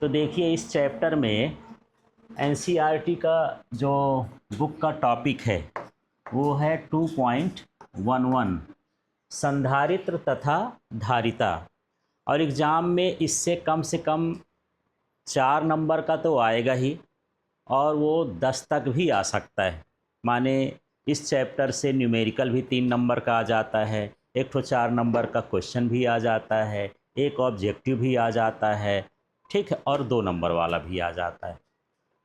तो देखिए इस चैप्टर में एनसीईआरटी का जो बुक का टॉपिक है वो है 2.11 संधारित्र तथा धारिता। और एग्ज़ाम में इससे कम से कम 4 नंबर का तो आएगा ही, और वो 10 तक भी आ सकता है। माने इस चैप्टर से न्यूमेरिकल भी 3 नंबर का आ जाता है, एक तो 4 नंबर का क्वेश्चन भी आ जाता है, एक ऑब्जेक्टिव भी आ जाता है, ठीक है, और 2 नंबर वाला भी आ जाता है।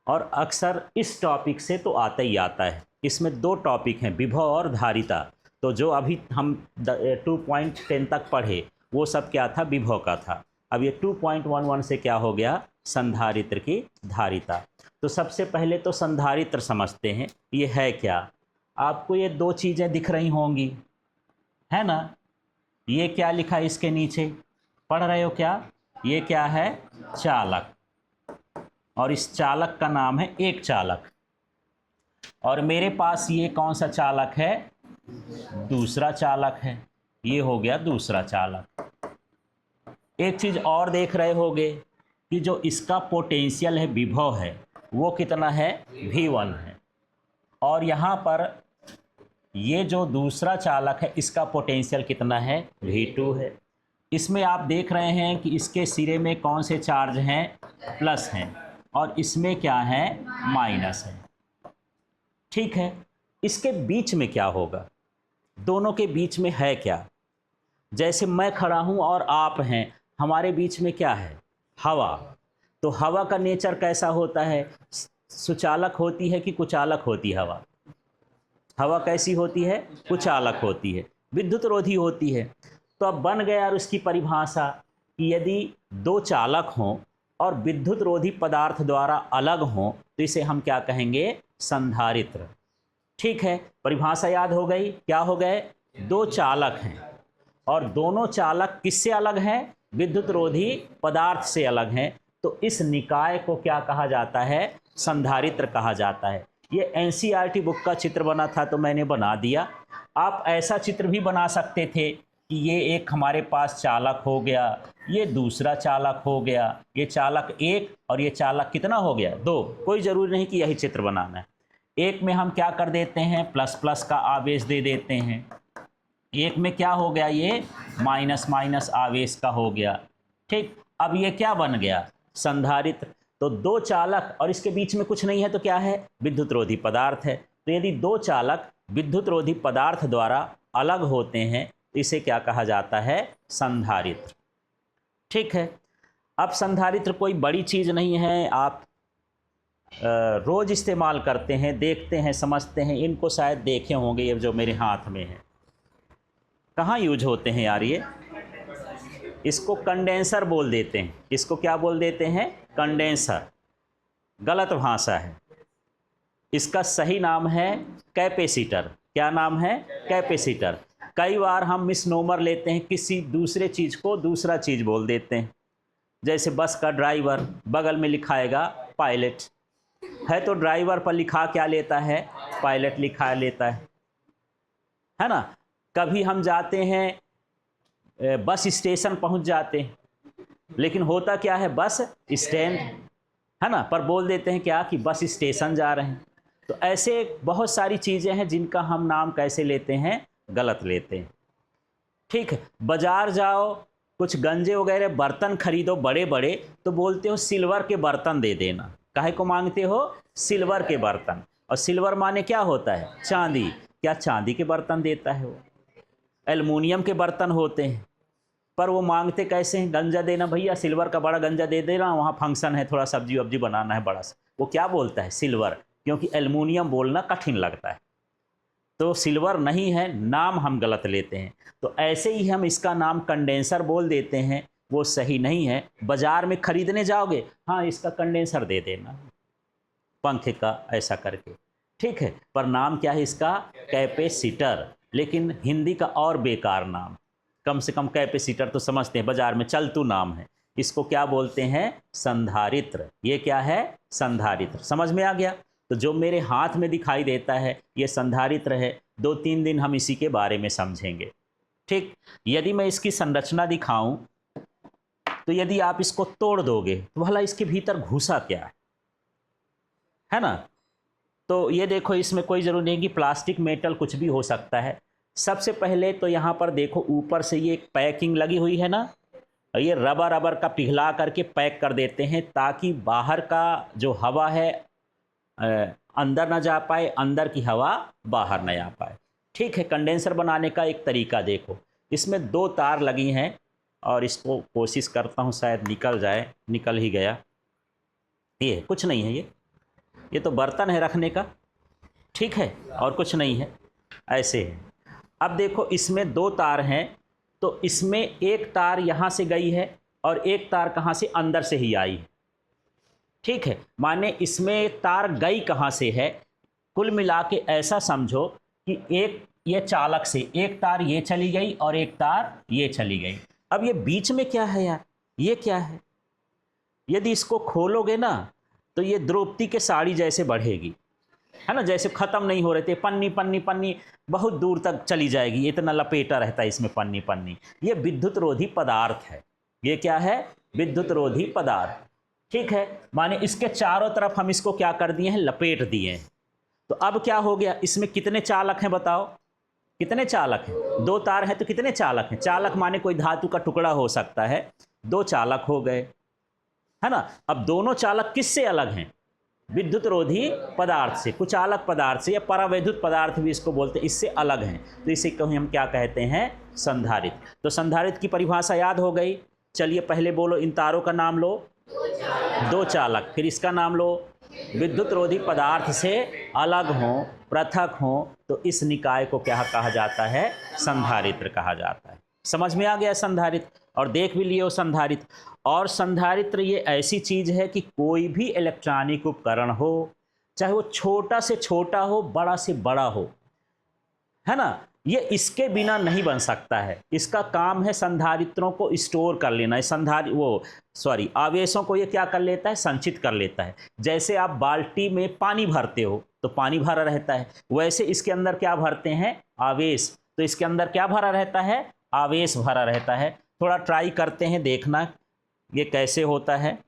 और अक्सर इस टॉपिक से तो आता ही आता है। इसमें 2 टॉपिक हैं, विभव और धारिता। तो जो अभी हम 2.10 तक पढ़े वो सब क्या था, विभव का था। अब ये 2.11 से क्या हो गया, संधारित्र की धारिता। तो सबसे पहले तो संधारित्र समझते हैं, ये है क्या। आपको ये 2 चीज़ें दिख रही होंगी, है ना। ये क्या लिखा है इसके नीचे, पढ़ रहे हो क्या। ये क्या है, चालक, और इस चालक का नाम है एक चालक। और मेरे पास ये कौन सा चालक है, दूसरा चालक है। ये हो गया दूसरा चालक। एक चीज़ और देख रहे होगे कि जो इसका पोटेंशियल है, विभव है, वो कितना है, V1 है। और यहाँ पर ये जो दूसरा चालक है इसका पोटेंशियल कितना है, V2 है। इसमें आप देख रहे हैं कि इसके सिरे में कौन से चार्ज हैं, प्लस हैं, और इसमें क्या है, माइनस है। ठीक है, इसके बीच में क्या होगा, दोनों के बीच में है क्या। जैसे मैं खड़ा हूं और आप हैं, हमारे बीच में क्या है, हवा। तो हवा का नेचर कैसा होता है, सुचालक होती है कि कुचालक होती है हवा। हवा कैसी होती है, कुचालक होती है, विद्युत रोधी होती है। तो अब बन गया और उसकी परिभाषा कि यदि 2 चालक हों और विद्युत रोधी पदार्थ द्वारा अलग हों तो इसे हम क्या कहेंगे, संधारित्र। ठीक है, परिभाषा याद हो गई। क्या हो गए, 2 चालक हैं और दोनों चालक किससे अलग हैं, विद्युत रोधी पदार्थ से अलग हैं। तो इस निकाय को क्या कहा जाता है, संधारित्र कहा जाता है। ये एनसीईआरटी बुक का चित्र बना था तो मैंने बना दिया। आप ऐसा चित्र भी बना सकते थे कि ये एक हमारे पास चालक हो गया, ये दूसरा चालक हो गया, ये चालक 1 और ये चालक कितना हो गया, 2। कोई ज़रूरी नहीं कि यही चित्र बनाना है। एक में हम क्या कर देते हैं, प्लस प्लस का आवेश दे देते हैं। एक में क्या हो गया, ये माइनस माइनस आवेश का हो गया। ठीक, अब ये क्या बन गया, संधारित्र। तो 2 चालक और इसके बीच में कुछ नहीं है तो क्या है, विद्युत रोधी पदार्थ है। तो यदि 2 चालक विद्युत रोधी पदार्थ द्वारा अलग होते हैं तो इसे क्या कहा जाता है, संधारित्र। ठीक है, अब संधारित्र कोई बड़ी चीज़ नहीं है, आप रोज़ इस्तेमाल करते हैं, देखते हैं, समझते हैं। इनको शायद देखे होंगे, ये जो मेरे हाथ में है। कहाँ यूज होते हैं यार ये, इसको कंडेंसर बोल देते हैं। इसको क्या बोल देते हैं, कंडेंसर। गलत भाषा है, इसका सही नाम है कैपेसिटर। क्या नाम है, कैपेसिटर। कई बार हम मिसनोमर लेते हैं, किसी दूसरे चीज़ को दूसरा चीज़ बोल देते हैं। जैसे बस का ड्राइवर, बगल में लिखाएगा पायलट है, तो ड्राइवर पर लिखा क्या लेता है, पायलट लिखा लेता है ना। कभी हम जाते हैं बस स्टेशन पहुंच जाते हैं, लेकिन होता क्या है, बस स्टैंड है ना, पर बोल देते हैं क्या कि बस स्टेशन जा रहे हैं। तो ऐसे बहुत सारी चीज़ें हैं जिनका हम नाम कैसे लेते हैं, गलत लेते हैं। ठीक है, बाजार जाओ, कुछ गंजे वगैरह बर्तन खरीदो बड़े बड़े, तो बोलते हो सिल्वर के बर्तन दे देना। काहे को मांगते हो, सिल्वर के बर्तन। और सिल्वर माने क्या होता है, चांदी। क्या चांदी के बर्तन देता है वो, एल्युमिनियम के बर्तन होते हैं। पर वो मांगते कैसे हैं, गंजा देना भैया, सिल्वर का बड़ा गंजा दे देना, वहाँ फंक्शन है, थोड़ा सब्जी वब्जी बनाना है बड़ा सा। वो क्या बोलता है, सिल्वर, क्योंकि एल्युमिनियम बोलना कठिन लगता है। तो सिल्वर नहीं है, नाम हम गलत लेते हैं। तो ऐसे ही हम इसका नाम कंडेंसर बोल देते हैं, वो सही नहीं है। बाजार में खरीदने जाओगे, हाँ इसका कंडेंसर दे देना, पंखे का, ऐसा करके। ठीक है, पर नाम क्या है इसका, कैपेसिटर। लेकिन हिंदी का और बेकार नाम, कम से कम कैपेसिटर तो समझते हैं, बाजार में चलतू नाम है। इसको क्या बोलते हैं, संधारित्र। ये क्या है, संधारित्र। समझ में आ गया। तो जो मेरे हाथ में दिखाई देता है ये संधारित्र है। 2-3 दिन हम इसी के बारे में समझेंगे। ठीक, यदि मैं इसकी संरचना दिखाऊं तो यदि आप इसको तोड़ दोगे तो भला इसके भीतर घुसा क्या है ना। तो ये देखो, इसमें कोई ज़रूरी नहीं कि प्लास्टिक मेटल कुछ भी हो सकता है। सबसे पहले तो यहाँ पर देखो ऊपर से ये एक पैकिंग लगी हुई है ना, ये रबर का पिघला करके पैक कर देते हैं ताकि बाहर का जो हवा है अंदर ना जा पाए, अंदर की हवा बाहर ना आ पाए। ठीक है, कंडेंसर बनाने का एक तरीका देखो, इसमें 2 तार लगी हैं और इसको कोशिश करता हूँ शायद निकल जाए, निकल ही गया। ये कुछ नहीं है, ये तो बर्तन है रखने का, ठीक है, और कुछ नहीं है, ऐसे है। अब देखो इसमें 2 तार हैं, तो इसमें एक तार यहाँ से गई है और एक तार कहाँ से, अंदर से ही आई है। ठीक है, माने इसमें तार गई कहाँ से है, कुल मिला के ऐसा समझो कि एक ये चालक से एक तार ये चली गई और एक तार ये चली गई। अब ये बीच में क्या है यार, ये क्या है? यदि इसको खोलोगे ना तो ये द्रौपदी के साड़ी जैसे बढ़ेगी, है ना, जैसे ख़त्म नहीं हो रहे थे, पन्नी पन्नी पन्नी बहुत दूर तक चली जाएगी, इतना लपेटा रहता है इसमें पन्नी पन्नी। ये विद्युत रोधी पदार्थ है। ये क्या है? विद्युत रोधी पदार्थ। ठीक है, माने इसके चारों तरफ हम इसको क्या कर दिए हैं, लपेट दिए हैं। तो अब क्या हो गया, इसमें कितने चालक हैं बताओ, कितने चालक हैं? 2 तार हैं तो कितने चालक हैं? चालक माने कोई धातु का टुकड़ा हो सकता है, 2 चालक हो गए, है ना। अब दोनों चालक किससे अलग हैं? विद्युत रोधी पदार्थ से, कुचालक पदार्थ से, या परावैद्युत पदार्थ भी इसको बोलते हैं, इससे अलग हैं। तो इसे को हम क्या कहते हैं, संधारित्र। तो संधारित्र की परिभाषा याद हो गई। चलिए पहले बोलो, इन तारों का नाम लो, 2 चालक, फिर इसका नाम लो, विद्युत रोधी पदार्थ से अलग हों, पृथक हों, तो इस निकाय को क्या कहा जाता है, संधारित्र कहा जाता है। समझ में आ गया संधारित्र? और देख भी लिए हो संधारित्र। और संधारित्र ये ऐसी चीज़ है कि कोई भी इलेक्ट्रॉनिक उपकरण हो, चाहे वो छोटा से छोटा हो, बड़ा से बड़ा हो, है ना, ये इसके बिना नहीं बन सकता है। इसका काम है संधारित्रों को स्टोर कर लेना है, आवेशों को ये क्या कर लेता है, संचित कर लेता है। जैसे आप बाल्टी में पानी भरते हो तो पानी भरा रहता है, वैसे इसके अंदर क्या भरते हैं, आवेश। तो इसके अंदर क्या भरा रहता है, आवेश भरा रहता है। थोड़ा ट्राई करते हैं, देखना ये कैसे होता है।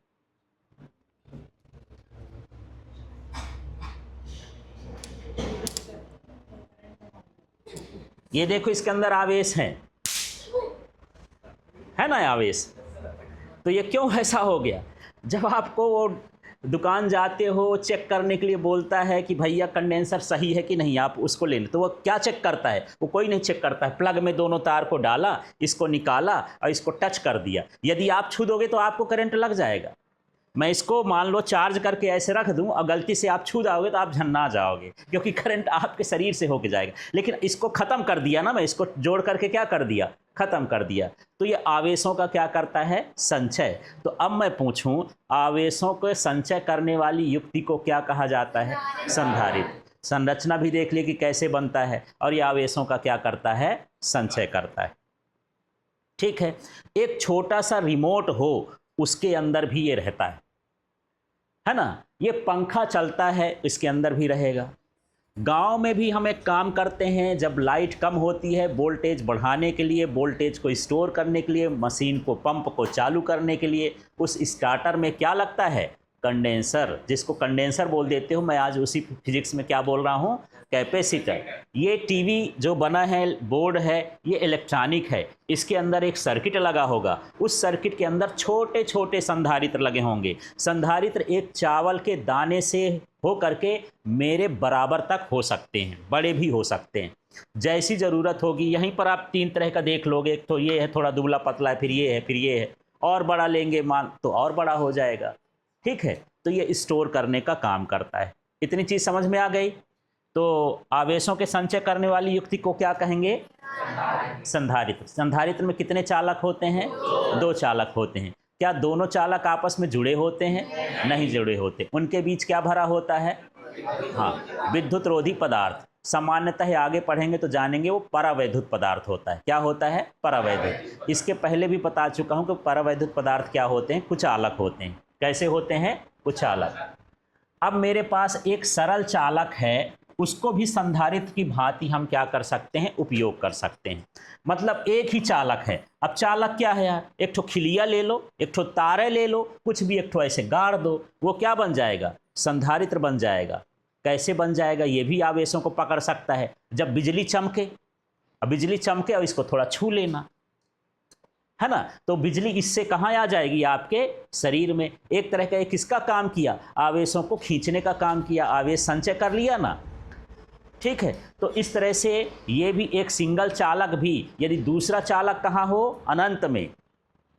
ये देखो इसके अंदर आवेश है ना, आवेश। तो ये क्यों ऐसा हो गया? जब आपको वो दुकान जाते हो, चेक करने के लिए बोलता है कि भैया कंडेंसर सही है कि नहीं, आप उसको ले लें, तो वो क्या चेक करता है? वो कोई नहीं चेक करता है। प्लग में दोनों तार को डाला, इसको निकाला और इसको टच कर दिया। यदि आप छू दोगे तो आपको करंट लग जाएगा। मैं इसको मान लो चार्ज करके ऐसे रख दूं और गलती से आप छू जाओगे तो आप झन्ना जाओगे, क्योंकि करंट आपके शरीर से होके जाएगा। लेकिन इसको ख़त्म कर दिया ना, मैं इसको जोड़ करके क्या कर दिया, ख़त्म कर दिया। तो ये आवेशों का क्या करता है, संचय। तो अब मैं पूछूं, आवेशों को संचय करने वाली युक्ति को क्या कहा जाता है, संधारित्र। संरचना भी देख ली कि कैसे बनता है, और ये आवेशों का क्या करता है, संचय करता है। ठीक है, एक छोटा सा रिमोट हो, उसके अंदर भी ये रहता है ना। ये पंखा चलता है, इसके अंदर भी रहेगा। गांव में भी हम एक काम करते हैं, जब लाइट कम होती है, वोल्टेज बढ़ाने के लिए, वोल्टेज को स्टोर करने के लिए, मशीन को, पंप को चालू करने के लिए, उस स्टार्टर में क्या लगता है, कंडेंसर, जिसको कंडेंसर बोल देते हो। मैं आज उसी फिजिक्स में क्या बोल रहा हूँ, कैपेसिटर। ये टीवी जो बना है, बोर्ड है, ये इलेक्ट्रॉनिक है, इसके अंदर एक सर्किट लगा होगा, उस सर्किट के अंदर छोटे छोटे संधारित्र लगे होंगे। संधारित्र एक चावल के दाने से हो करके मेरे बराबर तक हो सकते हैं, बड़े भी हो सकते हैं, जैसी ज़रूरत होगी। यहीं पर आप 3 तरह का देख लोगे, तो ये है थोड़ा दुबला पतला है, फिर ये है, फिर ये है, और बड़ा लेंगे मान तो और बड़ा हो जाएगा। ठीक है, तो ये स्टोर करने का काम करता है। इतनी चीज़ समझ में आ गई। तो आवेशों के संचय करने वाली युक्ति को क्या कहेंगे, संधारित्र। संधारित्र में कितने चालक होते हैं, 2 चालक होते हैं। क्या दोनों चालक आपस में जुड़े होते हैं, नहीं जुड़े होते। उनके बीच क्या भरा होता है, हाँ, विद्युत रोधी पदार्थ। सामान्यतः आगे पढ़ेंगे तो जानेंगे, वो परावैद्युत पदार्थ होता है। क्या होता है, परावैद्युत। इसके पहले भी बता चुका हूँ कि परावैद्युत पदार्थ क्या होते हैं, कुचालक होते हैं। कैसे होते हैं, कुचालक। अब मेरे पास एक सरल चालक है उसको भी संधारित्र की भांति हम क्या कर सकते हैं, उपयोग कर सकते हैं। मतलब एक ही चालक है। अब चालक क्या है यार, एक ठो खिलिया ले लो, एक ठो तारे ले लो, कुछ भी एक ठो ऐसे गाड़ दो, वो क्या बन जाएगा, संधारित्र बन जाएगा। कैसे बन जाएगा, ये भी आवेशों को पकड़ सकता है। जब बिजली चमके, अब बिजली चमके और इसको थोड़ा छू लेना, है ना, तो बिजली इससे कहाँ आ जाएगी, आपके शरीर में। एक तरह का किसका काम किया, आवेशों को खींचने का काम किया, आवेश संचय कर लिया ना। ठीक है, तो इस तरह से ये भी एक सिंगल चालक भी, यदि दूसरा चालक कहाँ हो, अनंत में।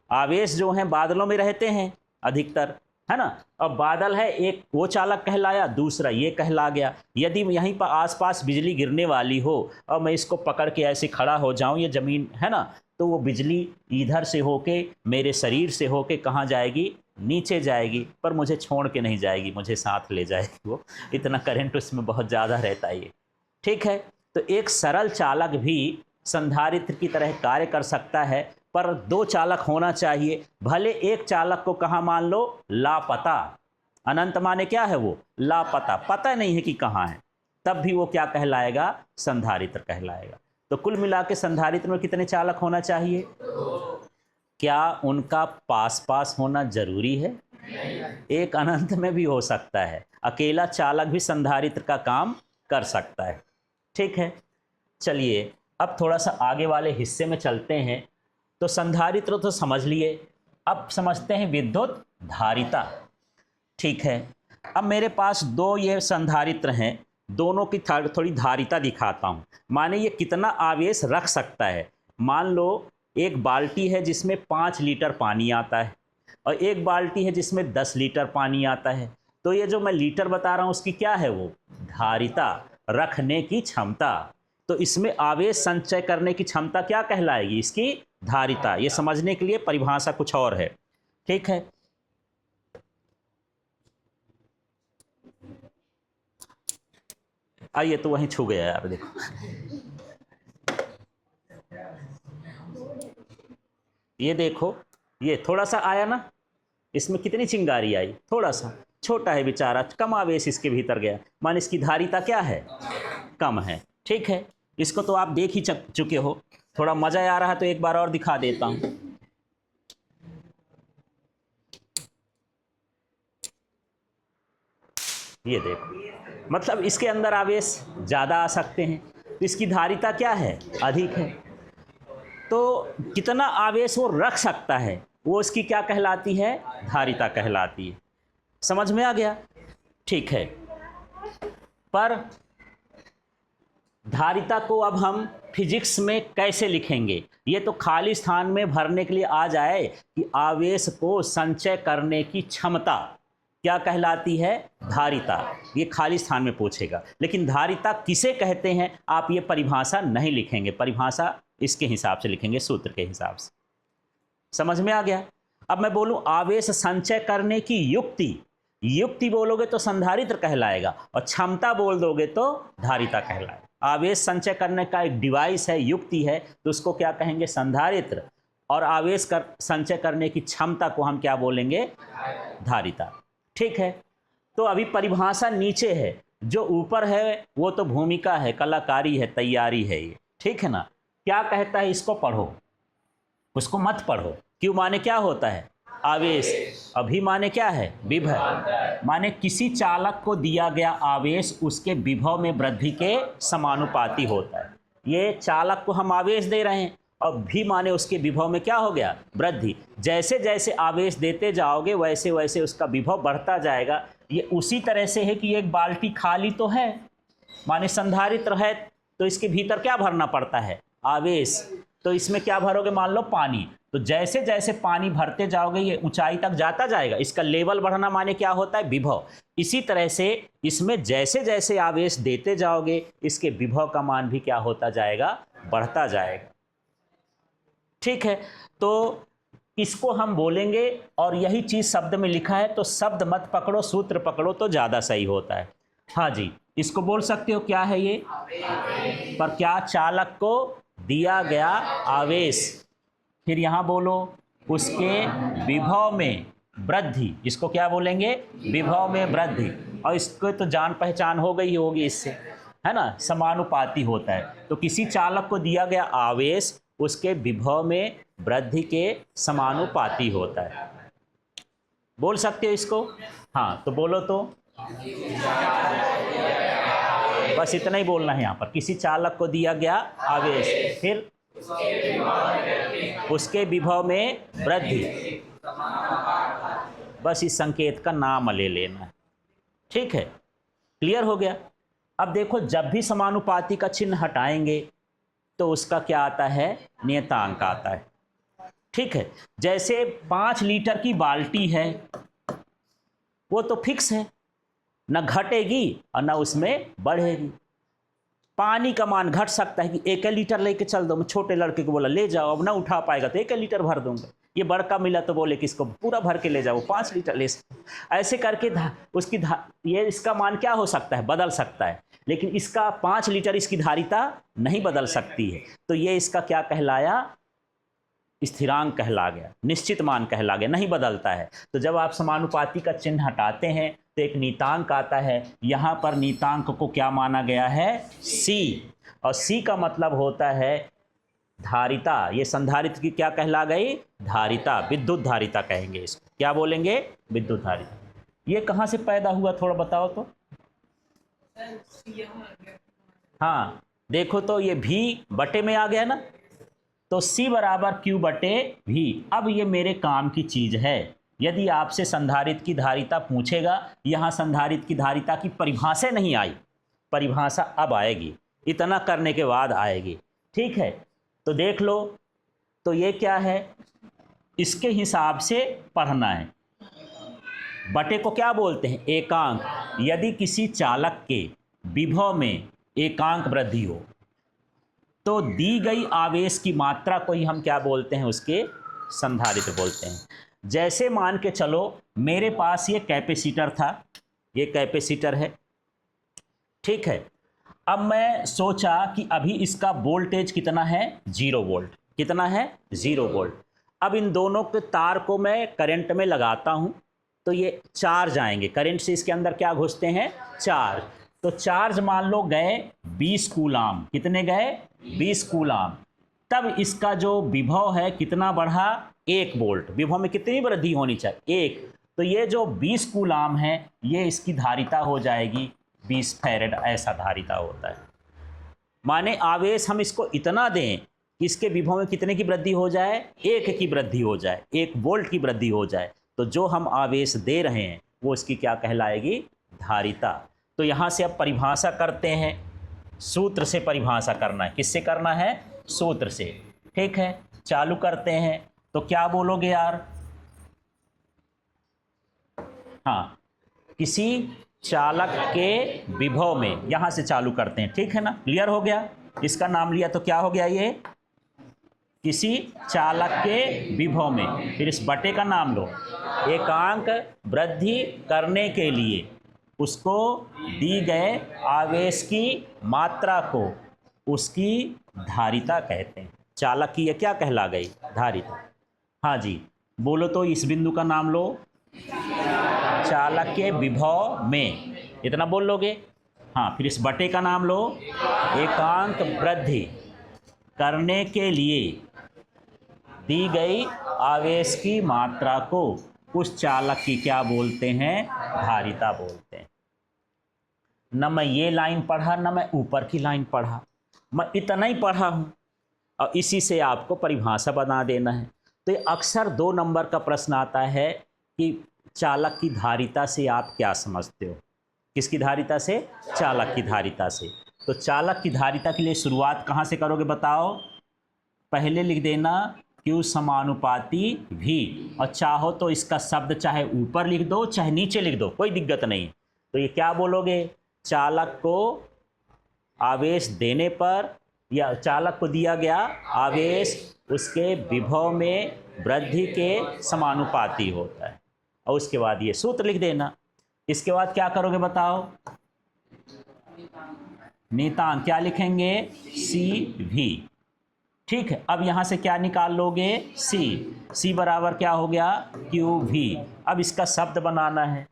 आवेश जो हैं बादलों में रहते हैं अधिकतर, है ना। अब बादल है, एक वो चालक कहलाया, दूसरा ये कहला गया। यदि यहीं पर आसपास बिजली गिरने वाली हो और मैं इसको पकड़ के ऐसे खड़ा हो जाऊं, ये ज़मीन है ना, तो वो बिजली इधर से होके मेरे शरीर से होके कहाँ जाएगी, नीचे जाएगी, पर मुझे छोड़ के नहीं जाएगी, मुझे साथ ले जाएगी वो। इतना करंट उसमें बहुत ज़्यादा रहता है ये। ठीक है, तो एक सरल चालक भी संधारित्र की तरह कार्य कर सकता है, पर दो चालक होना चाहिए। भले एक चालक को कहाँ मान लो, लापता। अनंत माने क्या है, वो लापता, पता नहीं है कि कहाँ है, तब भी वो क्या कहलाएगा, संधारित्र कहलाएगा। तो कुल मिला के संधारित्र में कितने चालक होना चाहिए? क्या उनका पास पास होना जरूरी है? एक अनंत में भी हो सकता है, अकेला चालक भी संधारित्र का काम कर सकता है। ठीक है, चलिए अब थोड़ा सा आगे वाले हिस्से में चलते हैं। तो संधारित्र तो समझ लिए, अब समझते हैं विद्युत धारिता। ठीक है, अब मेरे पास दो ये संधारित्र हैं, दोनों की थोड़ी धारिता दिखाता हूँ। माने ये कितना आवेश रख सकता है। मान लो एक बाल्टी है जिसमें 5 लीटर पानी आता है और एक बाल्टी है जिसमें 10 लीटर पानी आता है। तो ये जो मैं लीटर बता रहा हूँ उसकी क्या है, वो धारिता, रखने की क्षमता। तो इसमें आवेश संचय करने की क्षमता क्या कहलाएगी, इसकी धारिता। ये समझने के लिए परिभाषा कुछ और है। ठीक है, आइए, तो वहीं छू गया यार, देखो ये देखो, ये थोड़ा सा आया ना, इसमें कितनी चिंगारी आई, थोड़ा सा, छोटा है बेचारा, कम आवेश इसके भीतर गया, मान इसकी धारिता क्या है, कम है। ठीक है, इसको तो आप देख ही चुके हो। थोड़ा मजा आ रहा है तो एक बार और दिखा देता हूं। ये देखो, मतलब इसके अंदर आवेश ज़्यादा आ सकते हैं, तो इसकी धारिता क्या है, अधिक है। तो कितना आवेश वो रख सकता है, वो इसकी क्या कहलाती है, धारिता कहलाती है। समझ में आ गया? ठीक है, पर धारिता को अब हम फिजिक्स में कैसे लिखेंगे? ये तो खाली स्थान में भरने के लिए आ जाए कि आवेश को संचय करने की क्षमता क्या कहलाती है, धारिता। ये खाली स्थान में पूछेगा, लेकिन धारिता किसे कहते हैं आप ये परिभाषा नहीं लिखेंगे, परिभाषा इसके हिसाब से लिखेंगे, सूत्र के हिसाब से। समझ में आ गया? अब मैं बोलूं आवेश संचय करने की युक्ति, युक्ति बोलोगे तो संधारित्र कहलाएगा और क्षमता बोल दोगे तो धारिता कहलाएगा। आवेश संचय करने का एक डिवाइस है, युक्ति है, तो उसको क्या कहेंगे, संधारित्र। और आवेश संचय करने की क्षमता को हम क्या बोलेंगे, धारिता। ठीक है, तो अभी परिभाषा नीचे है, जो ऊपर है वो तो भूमिका है, कलाकारी है, तैयारी है ये। ठीक है ना, क्या कहता है, इसको पढ़ो, उसको मत पढ़ो। क्यों? माने क्या होता है, आवेश। अभी माने क्या है, विभव। माने किसी चालक को दिया गया आवेश उसके विभव में वृद्धि के समानुपाती होता है। ये चालक को हम आवेश दे रहे हैं और भी माने उसके विभव में क्या हो गया, वृद्धि। जैसे जैसे आवेश देते जाओगे वैसे वैसे उसका विभव बढ़ता जाएगा। ये उसी तरह से है कि एक बाल्टी खाली तो है, माने संधारित्र है, तो इसके भीतर क्या भरना पड़ता है, आवेश। तो इसमें क्या भरोगे, मान लो पानी। तो जैसे जैसे पानी भरते जाओगे ये ऊंचाई तक जाता जाएगा, इसका लेवल बढ़ना माने क्या होता है, विभव। इसी तरह से इसमें जैसे जैसे आवेश देते जाओगे इसके विभव का मान भी क्या होता जाएगा, बढ़ता जाएगा। ठीक है, तो इसको हम बोलेंगे, और यही चीज शब्द में लिखा है, तो शब्द मत पकड़ो, सूत्र पकड़ो तो ज्यादा सही होता है। हाँ जी, इसको बोल सकते हो, क्या है ये, पर क्या, चालक को दिया गया आवेश, फिर यहां बोलो उसके विभव में वृद्धि, इसको क्या बोलेंगे, विभव में वृद्धि। और इसको तो जान पहचान हो गई होगी इससे, है ना, समानुपाती होता है। तो किसी चालक को दिया गया आवेश उसके विभव में वृद्धि के समानुपाती होता है। बोल सकते हो इसको? हाँ, तो बोलो तो। बस इतना ही बोलना है यहाँ पर। किसी चालक को दिया गया आवेश, फिर उसके विभव में वृद्धि, बस इस संकेत का नाम ले लेना है। ठीक है, क्लियर हो गया। अब देखो, जब भी समानुपाती का चिन्ह हटाएंगे तो उसका क्या आता है? नियतांक आता है। ठीक है, जैसे 5 लीटर की बाल्टी है, वो तो फिक्स है, न घटेगी और न उसमें बढ़ेगी। पानी का मान घट सकता है कि 1 लीटर लेके चल दो। मैं छोटे लड़के को बोला ले जाओ, अब ना उठा पाएगा तो 1 लीटर भर दूंगा। ये बड़का मिला तो बोले कि इसको पूरा भर के ले जाओ, 5 लीटर ले सकते। ऐसे करके उसकी ये इसका मान क्या हो सकता है? बदल सकता है, लेकिन इसका 5 लीटर इसकी धारिता नहीं बदल सकती है। तो ये इसका क्या कहलाया? स्थिरांक कहला गया, निश्चित मान कहला गया, नहीं बदलता है। तो जब आप समानुपाती का चिन्ह हटाते हैं तो एक नीतांक आता है। यहाँ पर नीतांक को क्या माना गया है? C, और C का मतलब होता है धारिता। ये संधारित्र की क्या कहला गई? धारिता, विद्युत धारिता कहेंगे इसको। क्या बोलेंगे? विद्युत धारिता। ये कहाँ से पैदा हुआ, थोड़ा बताओ तो। हाँ, देखो तो ये V बटे में आ गया ना, तो C बराबर Q बटे V। अब ये मेरे काम की चीज है। यदि आपसे संधारित्र की धारिता पूछेगा, यहाँ संधारित्र की धारिता की परिभाषा नहीं आई, परिभाषा अब आएगी, इतना करने के बाद आएगी। ठीक है, तो देख लो, तो ये क्या है? इसके हिसाब से पढ़ना है। बटे को क्या बोलते हैं? एकांक। यदि किसी चालक के विभव में एकांक वृद्धि हो तो दी गई आवेश की मात्रा को ही हम क्या बोलते हैं? उसके संधारित्र बोलते हैं। जैसे मान के चलो मेरे पास ये कैपेसिटर था, ये कैपेसिटर है। ठीक है, अब मैं सोचा कि अभी इसका वोल्टेज कितना है? 0 वोल्ट। कितना है? 0 वोल्ट। अब इन दोनों के तार को मैं करंट में लगाता हूँ तो ये चार्ज आएंगे, करंट से इसके अंदर क्या घुसते हैं? चार्ज। तो चार्ज मान लो गए 20 कूलाम। कितने गए? 20 कूलाम। तब इसका जो विभव है कितना बढ़ा? 1 वोल्ट। विभव में कितनी वृद्धि होनी चाहिए? 1। तो ये जो 20 कूलाम है ये इसकी धारिता हो जाएगी 20 फैरेड। ऐसा धारिता होता है। माने आवेश हम इसको इतना दें कि इसके विभव में कितने की वृद्धि हो जाए? 1 की वृद्धि हो जाए, 1 वोल्ट की वृद्धि हो जाए। तो जो हम आवेश दे रहे हैं वो इसकी क्या कहलाएगी? धारिता। तो यहाँ से अब परिभाषा करते हैं। सूत्र से परिभाषा करना है। किससे करना है? सूत्र से। ठीक है, चालू करते हैं। तो क्या बोलोगे यार? हाँ, किसी चालक के विभव में, यहां से चालू करते हैं। ठीक है ना, क्लियर हो गया। इसका नाम लिया तो क्या हो गया? ये किसी चालक के विभव में। फिर इस बटे का नाम लो। एकांक वृद्धि करने के लिए उसको दी गए आवेश की मात्रा को उसकी धारिता कहते हैं। चालक की ये क्या कहला गई? धारिता। हाँ जी, बोलो तो। इस बिंदु का नाम लो, चालक के विभव में। इतना बोल लोगे? हाँ, फिर इस बटे का नाम लो। एकांक वृद्धि करने के लिए दी गई आवेश की मात्रा को उस चालक की क्या बोलते हैं? धारिता बोलते हैं। न मैं ये लाइन पढ़ा, न मैं ऊपर की लाइन पढ़ा, मैं इतना ही पढ़ा हूँ और इसी से आपको परिभाषा बना देना है। तो ये अक्सर 2 नंबर का प्रश्न आता है कि चालक की धारिता से आप क्या समझते हो? किसकी धारिता से? चालक की धारिता से। तो चालक की धारिता के लिए शुरुआत कहाँ से करोगे बताओ? पहले लिख देना Q समानुपाती V, और चाहो तो इसका शब्द चाहे ऊपर लिख दो चाहे नीचे लिख दो, कोई दिक्कत नहीं। तो ये क्या बोलोगे? चालक को आवेश देने पर, या चालक को दिया गया आवेश उसके विभव में वृद्धि के समानुपाती होता है। और उसके बाद ये सूत्र लिख देना। इसके बाद क्या करोगे बताओ? नीतांक क्या लिखेंगे? CV। ठीक है, अब यहाँ से क्या निकाल लोगे? C बराबर क्या हो गया? QV। अब इसका शब्द बनाना है।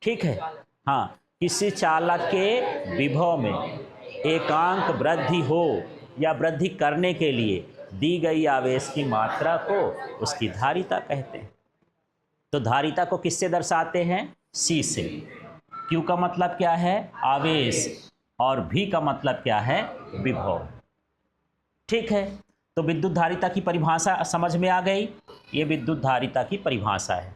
ठीक है, हाँ, किसी चालक के विभव में एकांक वृद्धि हो या वृद्धि करने के लिए दी गई आवेश की मात्रा को उसकी धारिता कहते हैं। तो धारिता को किससे दर्शाते हैं? C से। Q का मतलब क्या है? आवेश। और V का मतलब क्या है? विभव। ठीक है, तो विद्युत धारिता की परिभाषा समझ में आ गई। ये विद्युत धारिता की परिभाषा है।